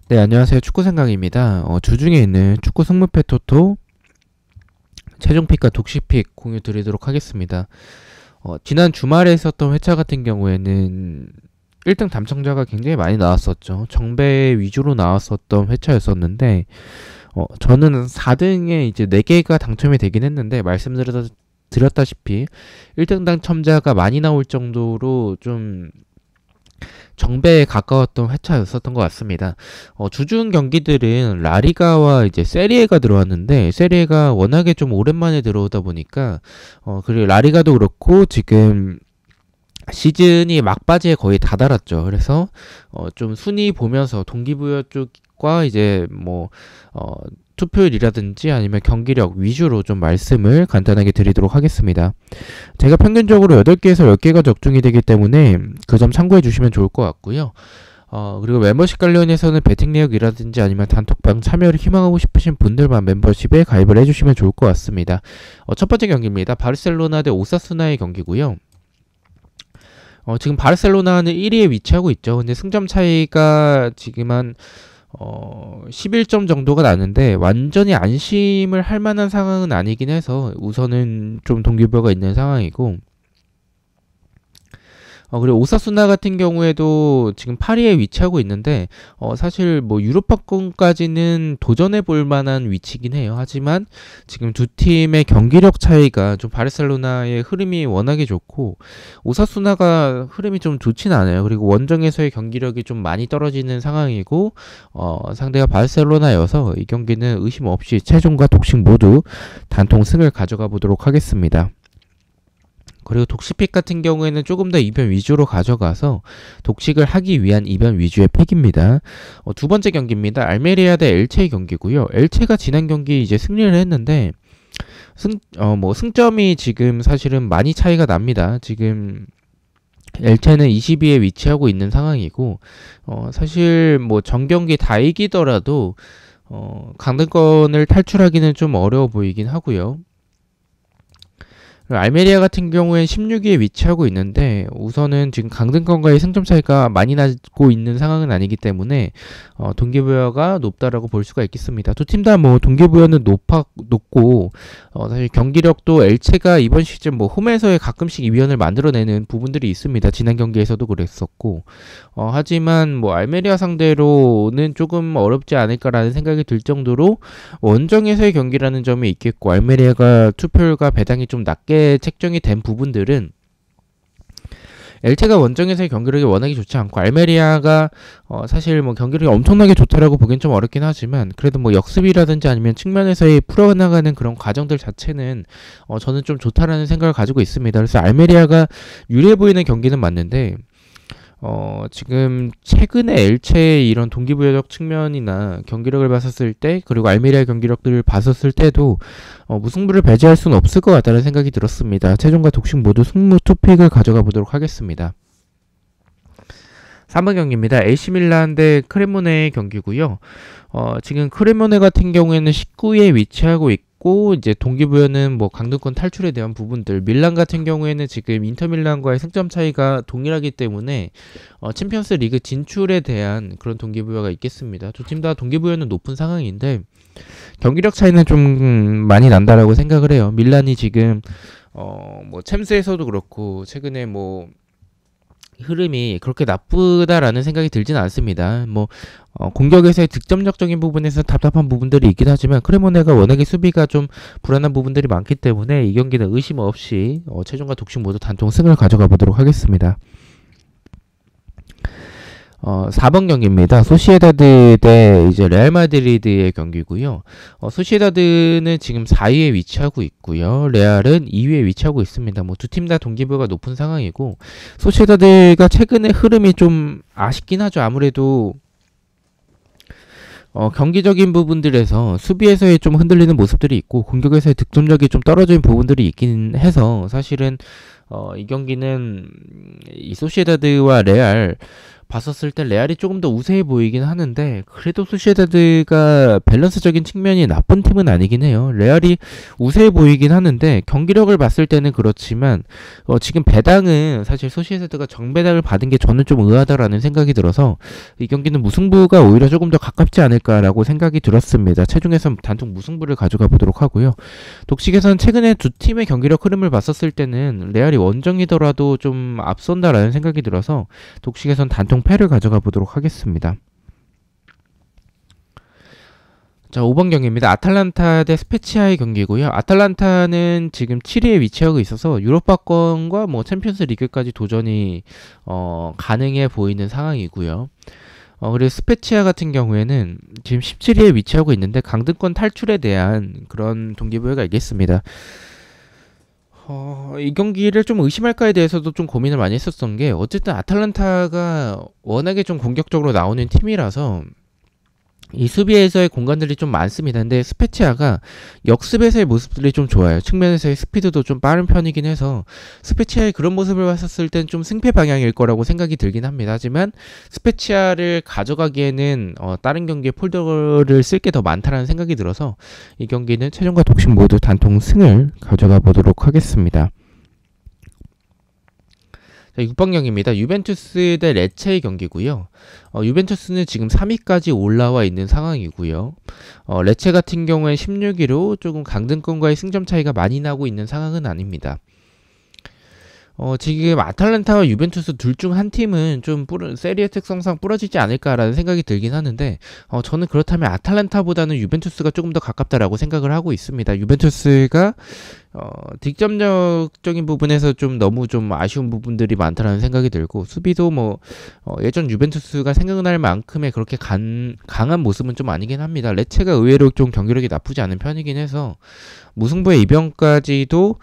네, 안녕하세요. 축구생각입니다. 주중에 있는 축구 승무패 토토 최종픽과 독식픽 공유 드리도록 하겠습니다. 지난 주말에 있었던 회차 같은 경우에는 1등 당첨자가 굉장히 많이 나왔었죠. 정배 위주로 나왔었던 회차였었는데, 저는 4등에 이제 4개가 당첨이 되긴 했는데, 말씀드렸다시피 1등 당첨자가 많이 나올 정도로 좀 정배에 가까웠던 회차였었던 것 같습니다. 주중 경기들은 라리가와 이제 세리에가 들어왔는데 세리에가 워낙에 좀 오랜만에 들어오다 보니까 그리고 라리가도 그렇고 지금 시즌이 막바지에 거의 다 달았죠. 그래서 좀 순위 보면서 동기부여 쪽과 이제 뭐 투표율이라든지 아니면 경기력 위주로 좀 말씀을 간단하게 드리도록 하겠습니다. 제가 평균적으로 8개에서 10개가 적중이 되기 때문에 그 점 참고해 주시면 좋을 것 같고요. 그리고 멤버십 관련해서는 배팅 내역이라든지 아니면 단톡방 참여를 희망하고 싶으신 분들만 멤버십에 가입을 해주시면 좋을 것 같습니다. 첫 번째 경기입니다. 바르셀로나 대 오사수나의 경기고요. 지금 바르셀로나는 1위에 위치하고 있죠. 근데 승점 차이가 지금 한 11점 정도가 나는데 완전히 안심을 할 만한 상황은 아니긴 해서 우선은 좀 동기부여가 있는 상황이고, 그리고 오사수나 같은 경우에도 지금 8위에 위치하고 있는데 사실 뭐 유로파권까지는 도전해 볼 만한 위치긴 해요. 하지만 지금 두 팀의 경기력 차이가 좀 바르셀로나의 흐름이 워낙에 좋고 오사수나가 흐름이 좀 좋진 않아요. 그리고 원정에서의 경기력이 좀 많이 떨어지는 상황이고 상대가 바르셀로나여서 이 경기는 의심 없이 최종과 독식 모두 단통 승을 가져가 보도록 하겠습니다. 그리고 독식픽 같은 경우에는 조금 더 이변 위주로 가져가서 독식을 하기 위한 이변 위주의 픽입니다. 두 번째 경기입니다. 알메리아 대 엘체의 경기고요. 엘체가 지난 경기 이제 승리를 했는데 승점이 지금 사실은 많이 차이가 납니다. 지금 엘체는 20위에 위치하고 있는 상황이고 사실 뭐 전경기 다 이기더라도 강등권을 탈출하기는 좀 어려워 보이긴 하고요. 알메리아 같은 경우엔 16위에 위치하고 있는데 우선은 지금 강등권과의 승점 차이가 많이 나고 있는 상황은 아니기 때문에 동기부여가 높다라고 볼 수가 있겠습니다. 두 팀 다 뭐 동기부여는 높고 사실 경기력도 엘체가 이번 시즌 뭐 홈에서의 가끔씩 이변을 만들어내는 부분들이 있습니다. 지난 경기에서도 그랬었고 하지만 뭐 알메리아 상대로는 조금 어렵지 않을까라는 생각이 들 정도로 원정에서의 경기라는 점이 있겠고 알메리아가 투표율과 배당이 좀 낮게 책정이 된 부분들은 엘체가 원정에서의 경기력이 워낙에 좋지 않고 알메리아가 사실 뭐 경기력이 엄청나게 좋다라고 보기엔 좀 어렵긴 하지만 그래도 뭐 역습이라든지 아니면 측면에서의 풀어나가는 그런 과정들 자체는 저는 좀 좋다라는 생각을 가지고 있습니다. 그래서 알메리아가 유리해 보이는 경기는 맞는데 지금 최근에 엘체의 이런 동기부여적 측면이나 경기력을 봤었을 때 그리고 알메리아 경기력들을 봤었을 때도 무승부를 배제할 수는 없을 것 같다는 생각이 들었습니다. 최종과 독식 모두 승무 투픽을 가져가 보도록 하겠습니다. 3번 경기입니다. AC 밀란 대 크레모네의 경기고요. 지금 크레모네 같은 경우에는 19위에 위치하고 있고 이제 동기부여는 뭐 강등권 탈출에 대한 부분들, 밀란 같은 경우에는 지금 인터밀란과의 승점 차이가 동일하기 때문에 챔피언스 리그 진출에 대한 그런 동기부여가 있겠습니다. 두 팀 다 동기부여는 높은 상황인데 경기력 차이는 좀 많이 난다라고 생각을 해요. 밀란이 지금 뭐 챔스에서도 그렇고 최근에 뭐 흐름이 그렇게 나쁘다라는 생각이 들진 않습니다. 뭐 공격에서의 득점력적인 부분에서 답답한 부분들이 있긴 하지만 크레모네가 워낙에 수비가 좀 불안한 부분들이 많기 때문에 이 경기는 의심 없이 최종과 독식 모두 단통 승을 가져가 보도록 하겠습니다. 4번 경기입니다. 소시에다드 대 이제 레알 마드리드의 경기고요. 소시에다드는 지금 4위에 위치하고 있고요. 레알은 2위에 위치하고 있습니다. 뭐 두 팀 다 동기부여가 높은 상황이고 소시에다드가 최근에 흐름이 좀 아쉽긴 하죠. 아무래도 경기적인 부분들에서 수비에서의 좀 흔들리는 모습들이 있고 공격에서의 득점력이 좀 떨어진 부분들이 있긴 해서 사실은 이 경기는 이 소시에다드와 레알 봤었을 때 레알이 조금 더 우세해 보이긴 하는데 그래도 소시에다드가 밸런스적인 측면이 나쁜 팀은 아니긴 해요. 레알이 우세해 보이긴 하는데 경기력을 봤을 때는 그렇지만 지금 배당은 사실 소시에다드가 정배당을 받은 게 저는 좀 의아하다라는 생각이 들어서 이 경기는 무승부가 오히려 조금 더 가깝지 않을까라고 생각이 들었습니다. 체중에서 단통 무승부를 가져가 보도록 하고요. 독식에서는 최근에 두 팀의 경기력 흐름을 봤었을 때는 레알이 원정이더라도 좀 앞선다라는 생각이 들어서 독식에선 단통 패를 가져가 보도록 하겠습니다. 자, 5번 경기입니다. 아탈란타 대 스페치아의 경기고요. 아탈란타는 지금 7위에 위치하고 있어서 유럽파권과 뭐 챔피언스 리그까지 도전이 가능해 보이는 상황이고요. 그리고 스페치아 같은 경우에는 지금 17위에 위치하고 있는데 강등권 탈출에 대한 그런 동기부여가 있겠습니다. 이 경기를 좀 의심할까에 대해서도 좀 고민을 많이 했었던 게 어쨌든 아탈란타가 워낙에 좀 공격적으로 나오는 팀이라서 이 수비에서의 공간들이 좀 많습니다. 근데 스페치아가 역습에서의 모습들이 좀 좋아요. 측면에서의 스피드도 좀 빠른 편이긴 해서 스페치아의 그런 모습을 봤었을 땐 좀 승패 방향일 거라고 생각이 들긴 합니다. 하지만 스페치아를 가져가기에는 다른 경기에 폴더를 쓸 게 더 많다라는 생각이 들어서 이 경기는 최종과 독식 모두 단통 승을 가져가 보도록 하겠습니다. 자, 6번 경기입니다. 유벤투스 대 레체의 경기고요. 유벤투스는 지금 3위까지 올라와 있는 상황이고요. 레체 같은 경우에 16위로 조금 강등권과의 승점 차이가 많이 나고 있는 상황은 아닙니다. 지금 아탈란타와 유벤투스 둘 중 한 팀은 좀 세리에 특성상 부러지지 않을까라는 생각이 들긴 하는데 저는 그렇다면 아탈란타보다는 유벤투스가 조금 더 가깝다라고 생각을 하고 있습니다. 유벤투스가 득점적인 부분에서 좀 너무 좀 아쉬운 부분들이 많다라는 생각이 들고 수비도 뭐 예전 유벤투스가 생각날 만큼의 그렇게 강한 모습은 좀 아니긴 합니다. 레체가 의외로 좀 경기력이 나쁘지 않은 편이긴 해서 무승부의 이변까지도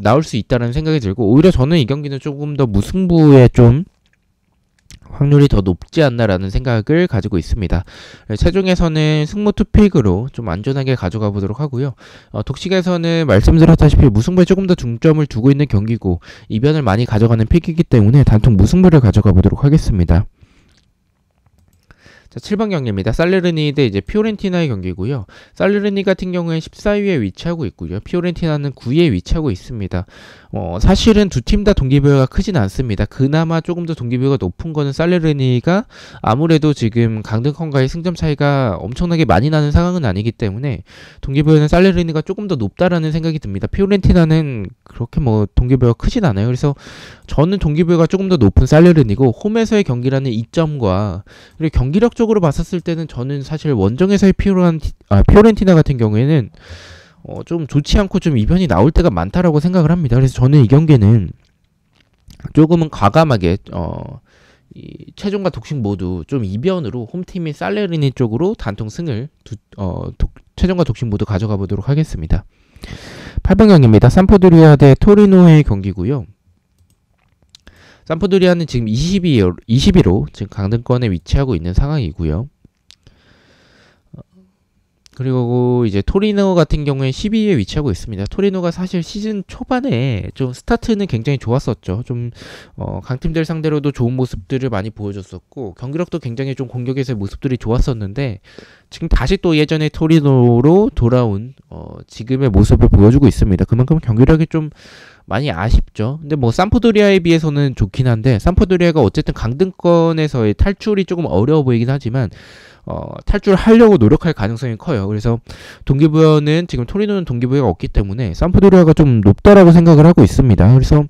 나올 수 있다는 생각이 들고 오히려 저는 이 경기는 조금 더 무승부에 좀 확률이 더 높지 않나라는 생각을 가지고 있습니다. 최종에서는 승무 투픽으로 좀 안전하게 가져가 보도록 하고요. 독식에서는 말씀드렸다시피 무승부에 조금 더 중점을 두고 있는 경기고 이변을 많이 가져가는 픽이기 때문에 단통 무승부를 가져가 보도록 하겠습니다. 자, 7번 경기입니다. 살레르니 대 이제 피오렌티나의 경기고요. 살레르니 같은 경우에 14위에 위치하고 있고요. 피오렌티나는 9위에 위치하고 있습니다. 사실은 두 팀 다 동기부여가 크진 않습니다. 그나마 조금 더 동기부여가 높은 거는 살레르니가 아무래도 지금 강등권과의 승점 차이가 엄청나게 많이 나는 상황은 아니기 때문에 동기부여는 살레르니가 조금 더 높다라는 생각이 듭니다. 피오렌티나는 그렇게 뭐 동기부여가 크진 않아요. 그래서 저는 동기부여가 조금 더 높은 살레르니고 홈에서의 경기라는 이점과 그리고 경기력적으로 봤었을 때는 저는 사실 원정에서의 피오렌티나 같은 경우에는 좀 좋지 않고 좀 이변이 나올 때가 많다라고 생각을 합니다. 그래서 저는 이 경기는 조금은 과감하게 이 최종과 독식 모두 좀 이변으로 홈팀인 살레르니 쪽으로 단통 승을 최종과 독식 모두 가져가 보도록 하겠습니다. 8번 경기입니다. 삼포도리아 대 토리노의 경기고요. 삼포도리아는 지금 20위로 지금 강등권에 위치하고 있는 상황이고요. 그리고 이제 토리노 같은 경우에 12위에 위치하고 있습니다. 토리노가 사실 시즌 초반에 좀 스타트는 굉장히 좋았었죠. 좀 강팀들 상대로도 좋은 모습들을 많이 보여줬었고 경기력도 굉장히 좀 공격에서의 모습들이 좋았었는데 지금 다시 또 예전의 토리노로 돌아온 지금의 모습을 보여주고 있습니다. 그만큼 경기력이 좀 많이 아쉽죠. 근데 뭐 삼프도리아에 비해서는 좋긴 한데 삼프도리아가 어쨌든 강등권에서의 탈출이 조금 어려워 보이긴 하지만 탈출하려고 노력할 가능성이 커요. 그래서 동기부여는 지금 토리노는 동기부여가 없기 때문에 삼프도리아가 좀 높다라고 생각을 하고 있습니다. 그래서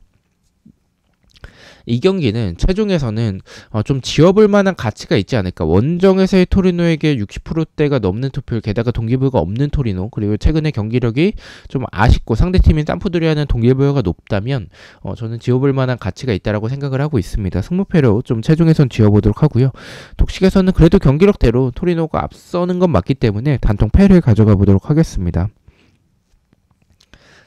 이 경기는 최종에서는 좀 지어볼 만한 가치가 있지 않을까. 원정에서의 토리노에게 60%대가 넘는 투표율, 게다가 동기부여가 없는 토리노, 그리고 최근에 경기력이 좀 아쉽고 상대팀인 삼프도리아는 동기부여가 높다면 저는 지어볼 만한 가치가 있다라고 생각을 하고 있습니다. 승무패로 좀 최종에선 지어보도록 하고요. 독식에서는 그래도 경기력대로 토리노가 앞서는 건 맞기 때문에 단통 패를 가져가 보도록 하겠습니다.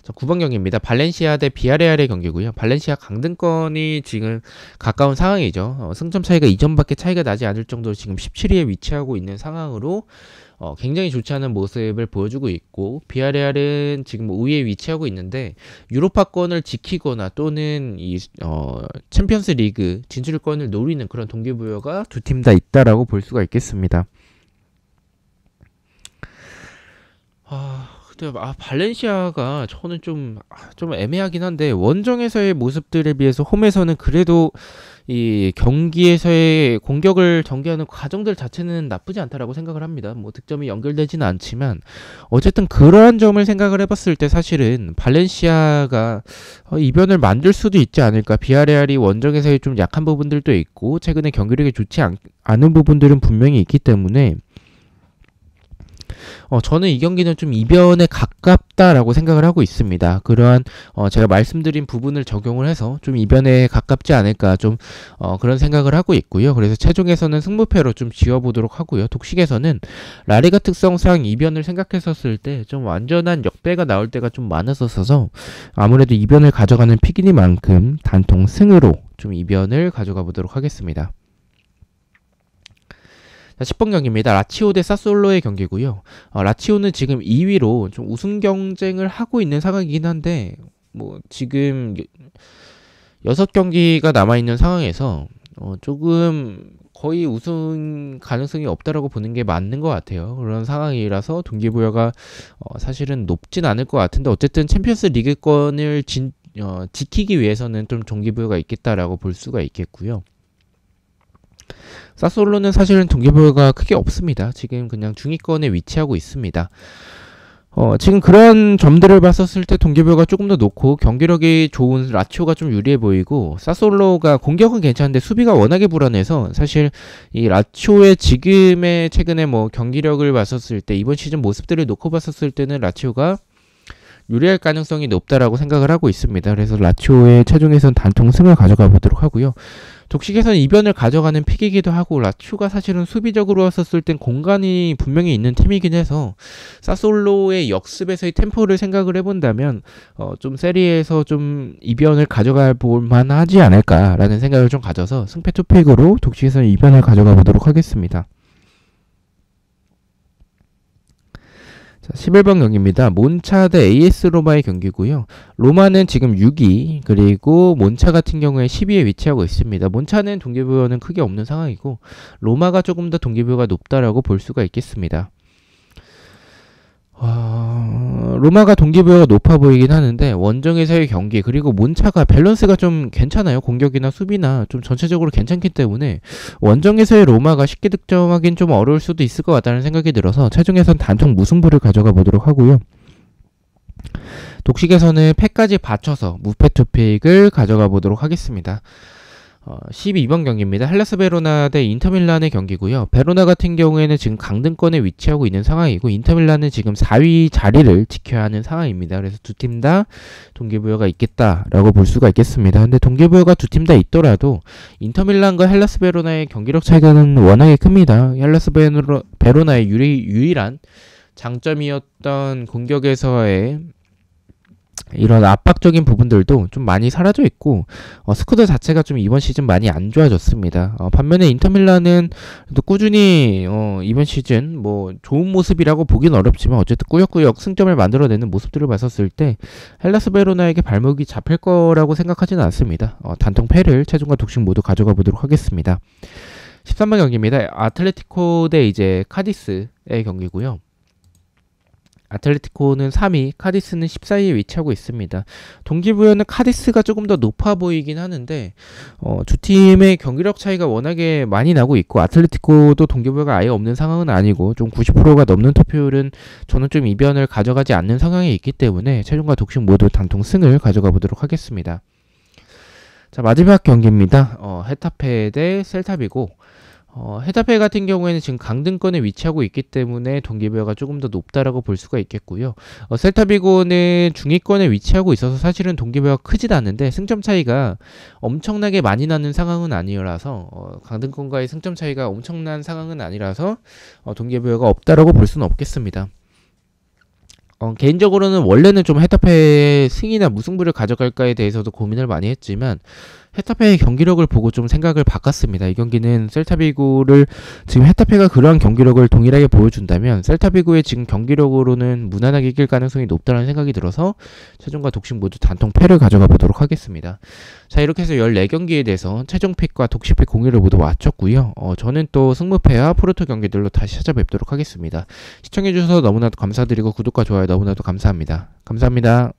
9번 경기입니다. 발렌시아 대 비아레알의 경기고요. 발렌시아 강등권이 지금 가까운 상황이죠. 승점 차이가 2점밖에 차이가 나지 않을 정도로 지금 17위에 위치하고 있는 상황으로 굉장히 좋지 않은 모습을 보여주고 있고, 비아레알은 지금 우위에 위치하고 있는데 유로파권을 지키거나 또는 챔피언스 리그 진출권을 노리는 그런 동기부여가 두 팀 다 있다라고 볼 수가 있겠습니다. 근데 발렌시아가 저는 좀 애매하긴 한데, 원정에서의 모습들에 비해서 홈에서는 그래도 이 경기에서의 공격을 전개하는 과정들 자체는 나쁘지 않다라고 생각을 합니다. 뭐 득점이 연결되지는 않지만 어쨌든 그러한 점을 생각을 해봤을 때 사실은 발렌시아가 이변을 만들 수도 있지 않을까. 비아레알이 원정에서의 좀 약한 부분들도 있고 최근에 경기력이 좋지 않은 부분들은 분명히 있기 때문에 저는 이 경기는 좀 이변에 가깝다라고 생각을 하고 있습니다. 그러한 제가 말씀드린 부분을 적용을 해서 좀 이변에 가깝지 않을까 좀 그런 생각을 하고 있고요. 그래서 최종에서는 승부패로 좀 지어보도록 하고요. 독식에서는 라리가 특성상 이변을 생각했었을 때 좀 완전한 역배가 나올 때가 좀 많았었어서 아무래도 이변을 가져가는 픽이니만큼 단통 승으로 좀 이변을 가져가 보도록 하겠습니다. 10번 경기입니다. 라치오 대 사솔로의 경기고요. 라치오는 지금 2위로 좀 우승 경쟁을 하고 있는 상황이긴 한데 뭐 지금 6경기가 남아있는 상황에서 조금 거의 우승 가능성이 없다라고 보는 게 맞는 것 같아요. 그런 상황이라서 동기부여가 사실은 높진 않을 것 같은데 어쨌든 챔피언스 리그권을 지키기 위해서는 좀 동기부여가 있겠다라고 볼 수가 있겠고요. 사솔로는 사실은 동기부여가 크게 없습니다. 지금 그냥 중위권에 위치하고 있습니다. 지금 그런 점들을 봤었을 때 동기부여가 조금 더 높고 경기력이 좋은 라치오가 좀 유리해 보이고, 사솔로가 공격은 괜찮은데 수비가 워낙에 불안해서 사실 이 라치오의 지금의 최근에 뭐 경기력을 봤었을 때 이번 시즌 모습들을 놓고 봤었을 때는 라치오가 유리할 가능성이 높다라고 생각을 하고 있습니다. 그래서 라치오의 최종에선 단통 승을 가져가 보도록 하고요. 독식에서는 이변을 가져가는 픽이기도 하고 라치오가 사실은 수비적으로 왔었을 땐 공간이 분명히 있는 팀이긴 해서 사솔로의 역습에서의 템포를 생각을 해본다면 좀 세리에서 좀 이변을 가져가 볼 만하지 않을까라는 생각을 좀 가져서 승패 투픽으로 독식에서는 이변을 가져가 보도록 하겠습니다. 자, 11번 경기입니다. 몬차 대 AS 로마의 경기고요. 로마는 지금 6위, 그리고 몬차 같은 경우에 10위에 위치하고 있습니다. 몬차는 동기부여는 크게 없는 상황이고 로마가 조금 더 동기부여가 높다라고 볼 수가 있겠습니다. 로마가 동기부여가 높아 보이긴 하는데 원정에서의 경기 그리고 몬차가 밸런스가 좀 괜찮아요. 공격이나 수비나 좀 전체적으로 괜찮기 때문에 원정에서의 로마가 쉽게 득점하기는 좀 어려울 수도 있을 것 같다는 생각이 들어서 최종에선 단통 무승부를 가져가 보도록 하고요. 독식에서는 패까지 받쳐서 무패 투픽을 가져가 보도록 하겠습니다. 12번 경기입니다. 헬라스 베로나 대 인터밀란의 경기고요. 베로나 같은 경우에는 지금 강등권에 위치하고 있는 상황이고 인터밀란은 지금 4위 자리를 지켜야 하는 상황입니다. 그래서 두 팀 다 동기부여가 있겠다라고 볼 수가 있겠습니다. 근데 동기부여가 두 팀 다 있더라도 인터밀란과 헬라스 베로나의 경기력 차이가는 워낙에 큽니다. 헬라스 베로나의 유일한 장점이었던 공격에서의 이런 압박적인 부분들도 좀 많이 사라져 있고 스쿼드 자체가 좀 이번 시즌 많이 안 좋아졌습니다. 반면에 인터밀란은 또 꾸준히 이번 시즌 뭐 좋은 모습이라고 보긴 어렵지만 어쨌든 꾸역꾸역 승점을 만들어내는 모습들을 봤었을 때 헬라스 베로나에게 발목이 잡힐 거라고 생각하지는 않습니다. 단통 패를 최종과 독식 모두 가져가 보도록 하겠습니다. 13번 경기입니다. 아틀레티코 대 이제 카디스의 경기고요. 아틀레티코는 3위, 카디스는 14위에 위치하고 있습니다. 동기부여는 카디스가 조금 더 높아 보이긴 하는데 두 팀의 경기력 차이가 워낙에 많이 나고 있고 아틀레티코도 동기부여가 아예 없는 상황은 아니고 좀 90%가 넘는 투표율은 저는 좀 이변을 가져가지 않는 상황에 있기 때문에 최종과 독식 모두 단통 승을 가져가 보도록 하겠습니다. 자, 마지막 경기입니다. 헤타페 대 셀타비고 헤타페 같은 경우에는 지금 강등권에 위치하고 있기 때문에 동기부여가 조금 더 높다라고 볼 수가 있겠고요. 셀타비고는 중위권에 위치하고 있어서 사실은 동기부여가 크진 않은데 승점 차이가 엄청나게 많이 나는 상황은 아니라서 강등권과의 승점 차이가 엄청난 상황은 아니라서 동기부여가 없다라고 볼 수는 없겠습니다. 개인적으로는 원래는 좀 헤타페의 승이나 무승부를 가져갈까에 대해서도 고민을 많이 했지만 헤타페의 경기력을 보고 좀 생각을 바꿨습니다. 이 경기는 셀타비고를 지금 헤타페가 그러한 경기력을 동일하게 보여준다면 셀타비고의 지금 경기력으로는 무난하게 이길 가능성이 높다는 생각이 들어서 최종과 독식 모두 단통 패를 가져가 보도록 하겠습니다. 자, 이렇게 해서 14경기에 대해서 최종픽과 독식픽 공유를 모두 마쳤고요. 저는 또 승무패와 프로토 경기들로 다시 찾아뵙도록 하겠습니다. 시청해주셔서 너무나도 감사드리고 구독과 좋아요 너무나도 감사합니다. 감사합니다.